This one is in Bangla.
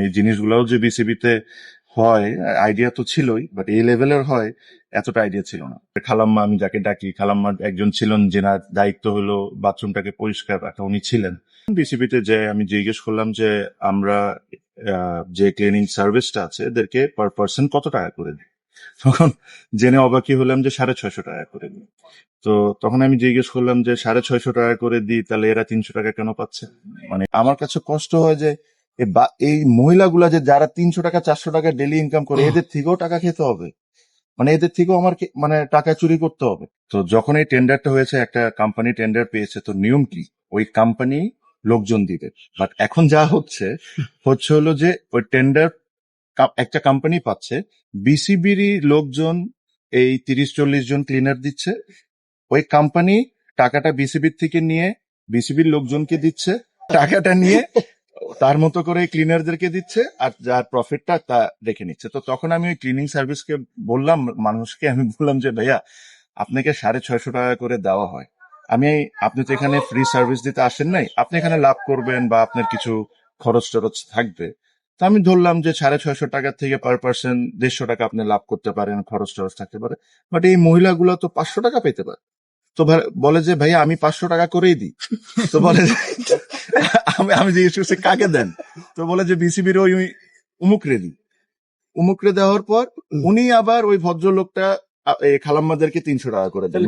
এই জিনিসগুলোও যে বিসিবিতে হয় আইডিয়া তো ছিলই, বাট এই লেভেলের হয় এতটা আইডিয়া ছিল না। খালাম্মা, আমি যাকে ডাকি খালাম্মা, একজন ছিলেন যেনার দায়িত্ব হলো বাথরুমটাকে পরিষ্কার রাখা, উনি ছিলেন। বিসিবিতে যে আমি জিজ্ঞেস করলাম যে আমরা যে ক্লিনিং সার্ভিসটা আছে এদেরকে পার পার্সন কত টাকা করে দিই, তখন জেনে অবাকি হলাম যে 650 টাকা করে দিই। তো তখন আমি জিজ্ঞেস করলাম যে 650 টাকা করে দিই, তাহলে এরা 300 টাকা কেন পাচ্ছে? মানে আমার কাছে কষ্ট হয় যে এই মহিলাগুলা যে যারা 300 টাকা 400 টাকা ডেলি ইনকাম করে, এদের থেকেও টাকা খেতে হবে, মানে এদের থেকেও আমার মানে টাকা চুরি করতে হবে। তো যখন এই টেন্ডারটা হয়েছে, একটা কোম্পানি টেন্ডার পেয়েছে, তো নিয়ম কি, ওই কোম্পানি লোকজন দিবে। বাট এখন যা হচ্ছে হলো যে ওই টেন্ডার একটা কোম্পানি পাচ্ছে, বিসিবিরই লোকজন এই 30-40 জন ক্লিনার দিচ্ছে, ওই কোম্পানি টাকাটা বিসিবির থেকে নিয়ে বিসিবির লোকজনকে দিচ্ছে, টাকাটা নিয়ে তার মতো করে ক্লিনারদেরকে দিচ্ছে, আর যার প্রফিটটা তা রেখে নিচ্ছে। তো তখন আমি ওই ক্লিনিং সার্ভিসকে বললাম, মানুষকে আমি বললাম যে ভাইয়া, আপনাকে 650 টাকা করে দেওয়া হয়, আপনি তো এখানে ফ্রি সার্ভিস দিতে আসেন নাই, আপনি এখানে লাভ করবেন বা আপনার কিছু খরচ টরচ থাকবে। তো আমি ধরলাম যে 650 টাকা থেকে পার পার্সন 150 টাকা আপনি লাভ করতে পারেন, খরচ টরচ থাকতে পারে। বাট এই মহিলাগুলো তো 500 টাকা পেতে পারে। তো বলে যে ভাইয়া আমি 500 টাকা করেই দিই। তো বলে আমি জিজ্ঞেস করছি কাকে দেন, তো বলে যে বিসিবির ওই উমুকরে দিই। উমুকরে দেওয়ার পর উনি আবার ওই ভদ্রলোকটা খালাম্মাদেরকে 300 টাকা করে দেন।